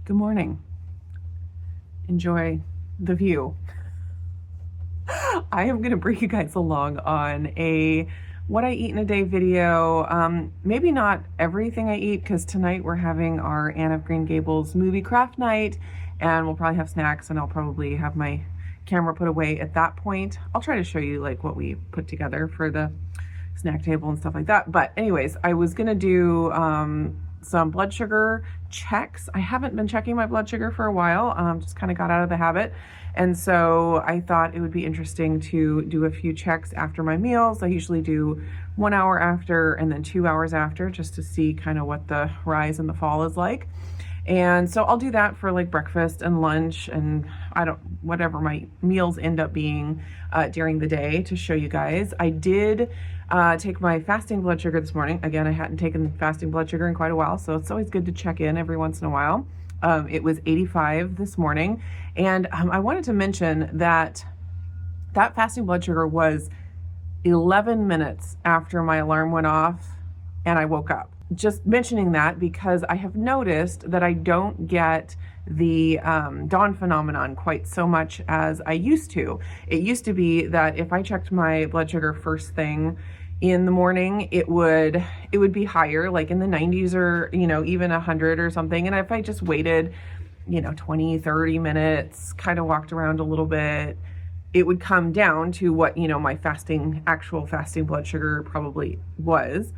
Good morning. Enjoy the view. I am going to bring you guys along on a what I eat in a day video. Maybe not everything I eat, because tonight we're having our Anne of Green Gables movie craft night, and we'll probably have snacks, and I'll probably have my camera put away at that point. I'll try to show you like what we put together for the snack table and stuff like that. But anyways, I was gonna do some blood sugar checks. I haven't been checking my blood sugar for a while, just kind of got out of the habit. And so I thought it would be interesting to do a few checks after my meals. I usually do 1 hour after and then 2 hours after, just to see kind of what the rise and the fall is like. And so I'll do that for like breakfast and lunch and whatever my meals end up being during the day, to show you guys. I did take my fasting blood sugar this morning. Again, I hadn't taken fasting blood sugar in quite a while, so it's always good to check in every once in a while. It was 85 this morning, and I wanted to mention that fasting blood sugar was 11 minutes after my alarm went off and I woke up. Just mentioning that because I have noticed that I don't get the dawn phenomenon quite so much as I used to. It used to be that if I checked my blood sugar first thing in the morning, it would be higher, like in the 90s or, even 100 or something. And if I just waited, 20, 30 minutes, kind of walked around a little bit, it would come down to what, my actual fasting blood sugar probably was.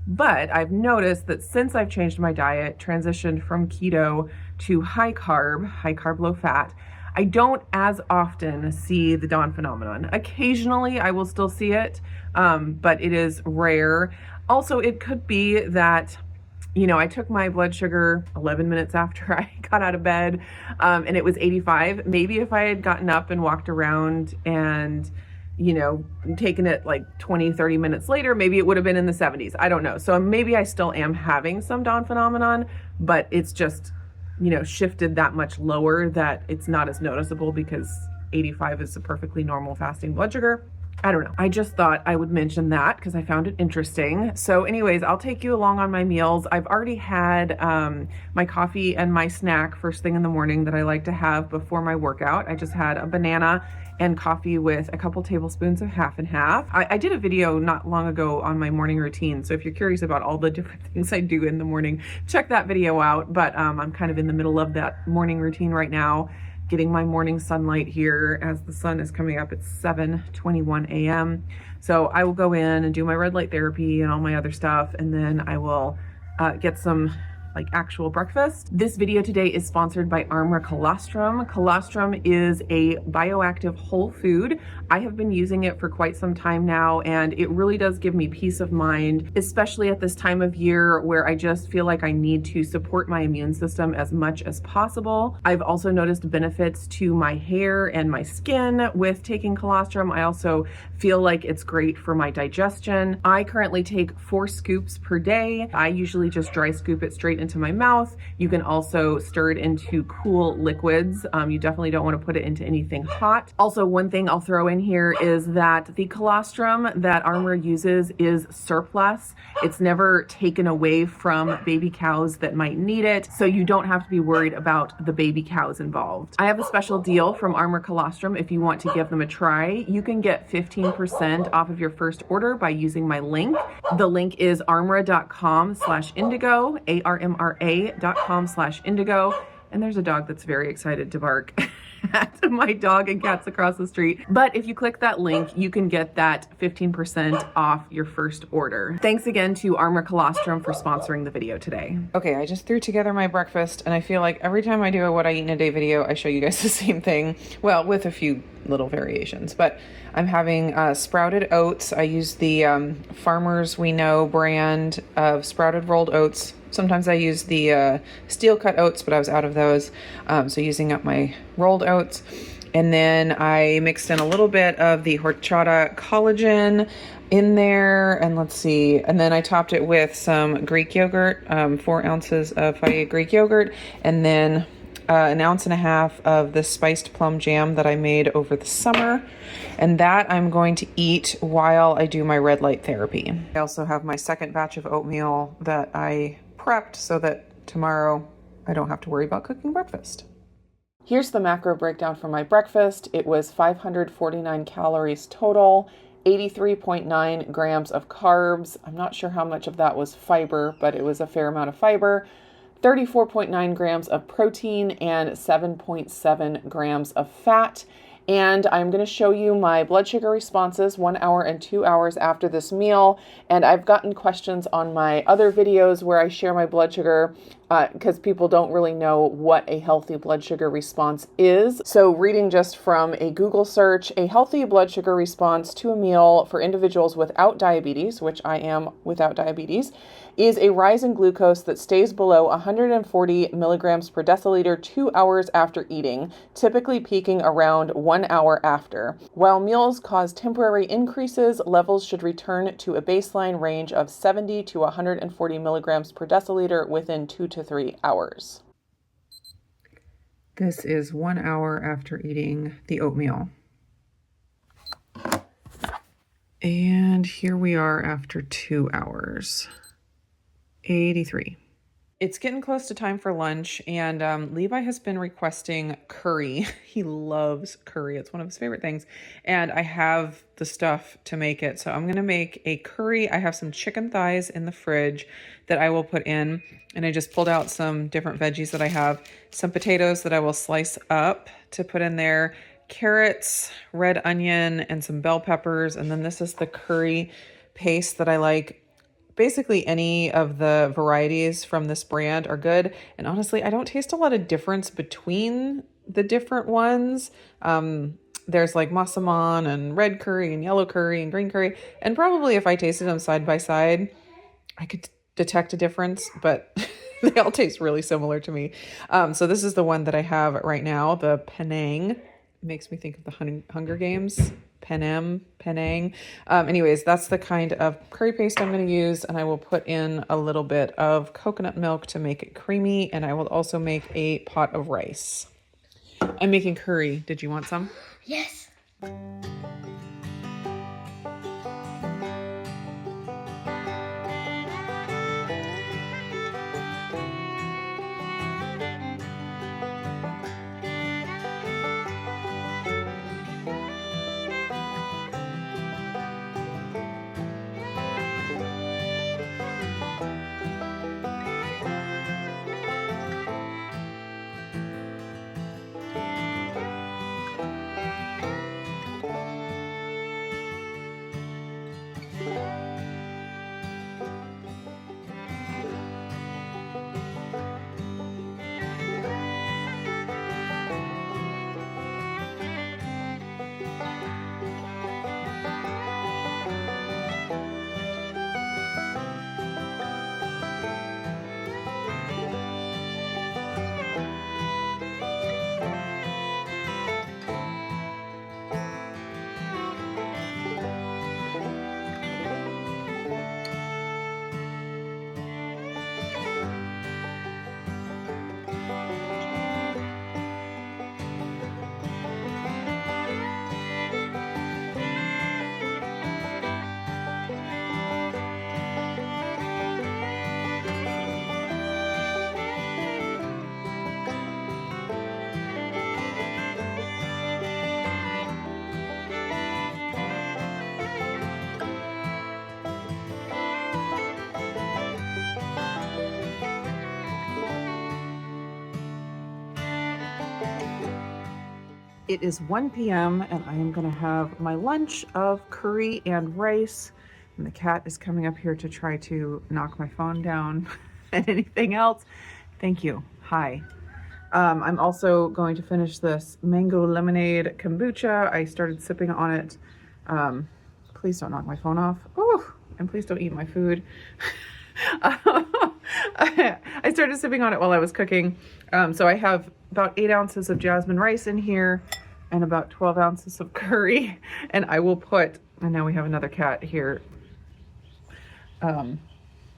But I've noticed that since I've changed my diet, transitioned from keto to high carb, low fat, I don't as often see the dawn phenomenon. Occasionally I will still see it, but it is rare. Also, it could be that, I took my blood sugar 11 minutes after I got out of bed, and it was 85. Maybe if I had gotten up and walked around and taken it like 20, 30 minutes later, maybe it would have been in the 70s. I don't know. So maybe I still am having some dawn phenomenon, but it's just, shifted that much lower that it's not as noticeable, because 85 is a perfectly normal fasting blood sugar. I don't know. I just thought I would mention that because I found it interesting. So anyways, I'll take you along on my meals. I've already had my coffee and my snack first thing in the morning that I like to have before my workout. I just had a banana and coffee with a couple tablespoons of half and half. I did a video not long ago on my morning routine, so if you're curious about all the different things I do in the morning, check that video out. But I'm kind of in the middle of that morning routine right now, getting my morning sunlight here as the sun is coming up at 7:21 a.m. So I will go in and do my red light therapy and all my other stuff, and then I will get some actual breakfast. This video today is sponsored by Colostrum. Colostrum is a bioactive whole food. I have been using it for quite some time now, and it really does give me peace of mind, especially at this time of year where I just feel like I need to support my immune system as much as possible. I've also noticed benefits to my hair and my skin with taking colostrum. I also feel like it's great for my digestion. I currently take 4 scoops per day. I usually just dry scoop it straight into my mouth. You can also stir it into cool liquids. You definitely don't want to put it into anything hot. Also, one thing I'll throw in here is that the colostrum that Armour uses is surplus. It's never taken away from baby cows that might need it, so you don't have to be worried about the baby cows involved. I have a special deal from Armour Colostrum. If you want to give them a try, you can get 15% off of your first order by using my link. The link is armra.com/indigo, armra.com/indigo. And there's a dog that's very excited to bark at my dog and cats across the street. But if you click that link, you can get that 15% off your first order. Thanks again to Armour Colostrum for sponsoring the video today. Okay, I just threw together my breakfast, and I feel like every time I do a what I eat in a day video, I show you guys the same thing. Well, with a few little variations, but I'm having sprouted oats. I use the Farmers We Know brand of sprouted rolled oats. Sometimes I use the steel cut oats, but I was out of those. So using up my rolled oats. And then I mixed in a little bit of the horchata collagen in there. And let's see. And then I topped it with some Greek yogurt, 4 ounces of Fage Greek yogurt. And then 1.5 ounces of the spiced plum jam that I made over the summer. And that I'm going to eat while I do my red light therapy. I also have my second batch of oatmeal that I prepped so that tomorrow I don't have to worry about cooking breakfast. Here's the macro breakdown for my breakfast. It was 549 calories total, 83.9 grams of carbs. I'm not sure how much of that was fiber, but it was a fair amount of fiber. 34.9 grams of protein and 7.7 grams of fat. And I'm going to show you my blood sugar responses 1 hour and 2 hours after this meal. And I've gotten questions on my other videos where I share my blood sugar because people don't really know what a healthy blood sugar response is. So reading just from a Google search, a healthy blood sugar response to a meal for individuals without diabetes, which I am without diabetes, is a rise in glucose that stays below 140 milligrams per deciliter 2 hours after eating, typically peaking around 1 hour after. While meals cause temporary increases, levels should return to a baseline range of 70 to 140 milligrams per deciliter within 2 to 3 hours. This is 1 hour after eating the oatmeal. And here we are after 2 hours. 83. It's getting close to time for lunch, and Levi has been requesting curry. He loves curry. It's one of his favorite things, and I have the stuff to make it. So I'm going to make a curry. I have some chicken thighs in the fridge that I will put in, and I just pulled out some different veggies that I have. Some potatoes that I will slice up to put in there, carrots, red onion, and some bell peppers, and then this is the curry paste that I like. Basically, any of the varieties from this brand are good. And honestly, I don't taste a lot of difference between the different ones. There's like massaman and red curry and yellow curry and green curry. And probably if I tasted them side by side, I could detect a difference, but they all taste really similar to me. So this is the one that I have right now, the Penang. It makes me think of the Hunger Games. Penang. Anyways, that's the kind of curry paste I'm going to use, and I will put in a little bit of coconut milk to make it creamy, and I will also make a pot of rice. I'm making curry. Did you want some? Yes. It is 1 p.m. and I am going to have my lunch of curry and rice. And the cat is coming up here to try to knock my phone down and anything else. Thank you. Hi. I'm also going to finish this mango lemonade kombucha. I started sipping on it. Please don't knock my phone off. Oh, and please don't eat my food. I started sipping on it while I was cooking. So I have about 8 ounces of jasmine rice in here and about 12 ounces of curry. And I will put, and now we have another cat here.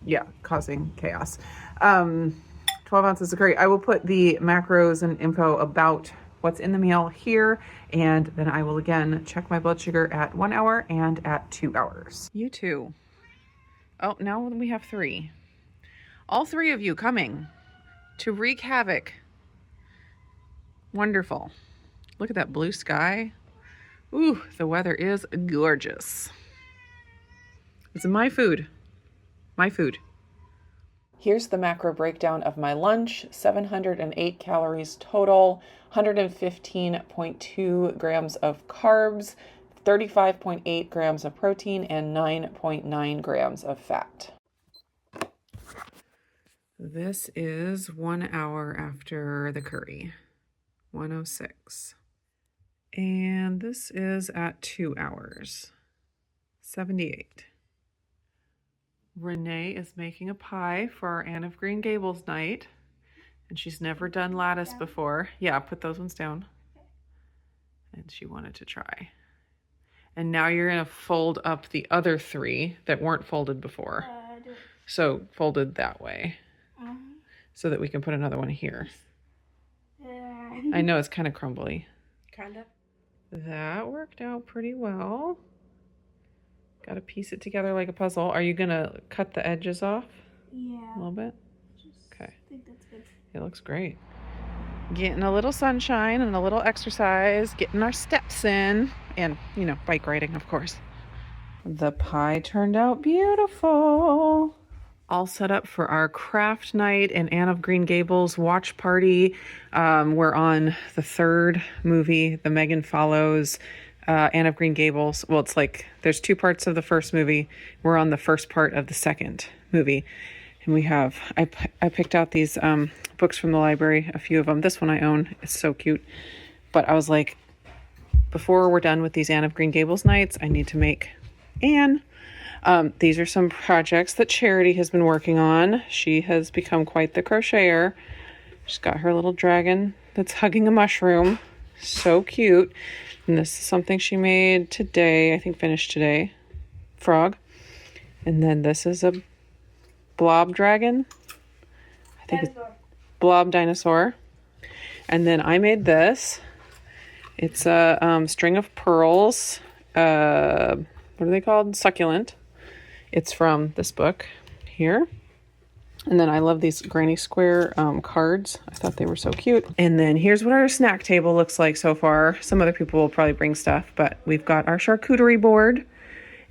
Yeah, causing chaos. 12 ounces of curry. I will put the macros and info about what's in the meal here, and then I will again check my blood sugar at 1 hour and at 2 hours. You too. Oh, now we have 3. All 3 of you coming. to wreak havoc. Wonderful. Look at that blue sky. Ooh, the weather is gorgeous. It's my food. My food. Here's the macro breakdown of my lunch. 708 calories total, 115.2 grams of carbs, 35.8 grams of protein, and 9.9 grams of fat. This is 1 hour after the curry, 1:06. And this is at 2 hours, 78. Renee is making a pie for our Anne of Green Gables night. And she's never done lattice before. Yeah, put those ones down. And she wanted to try. And now you're going to fold up the other 3 that weren't folded before. So folded that way. So that we can put another one here. I know it's kind of crumbly. Kind of. That worked out pretty well. Got to piece it together like a puzzle. Are you going to cut the edges off? Yeah. A little bit? Okay. I think that's good. It looks great. Getting a little sunshine and a little exercise, getting our steps in, and, you know, bike riding, of course. The pie turned out beautiful. All set up for our craft night and Anne of Green Gables watch party. We're on the 3rd movie, The Megan Follows Anne of Green Gables. Well, it's like there's 2 parts of the first movie. We're on the first part of the second movie. And we have, I picked out these books from the library, a few of them. This one I own. It's so cute. But I was like, before we're done with these Anne of Green Gables nights, I need to make Anne. These are some projects that Charity has been working on. She has become quite the crocheter. She's got her little dragon that's hugging a mushroom. So cute. And this is something she made today, I think finished today. Frog. And then this is a blob dragon. I think it's blob dinosaur. And then I made this. It's a string of pearls. What are they called? Succulent. It's from this book here. And then I love these granny square cards. I thought they were so cute. And then here's what our snack table looks like so far. Some other people will probably bring stuff, but we've got our charcuterie board,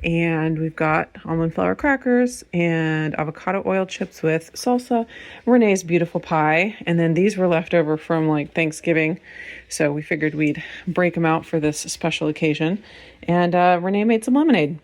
and we've got almond flour crackers and avocado oil chips with salsa, Renee's beautiful pie, and then these were left over from like Thanksgiving, so we figured we'd break them out for this special occasion. And Renee made some lemonade.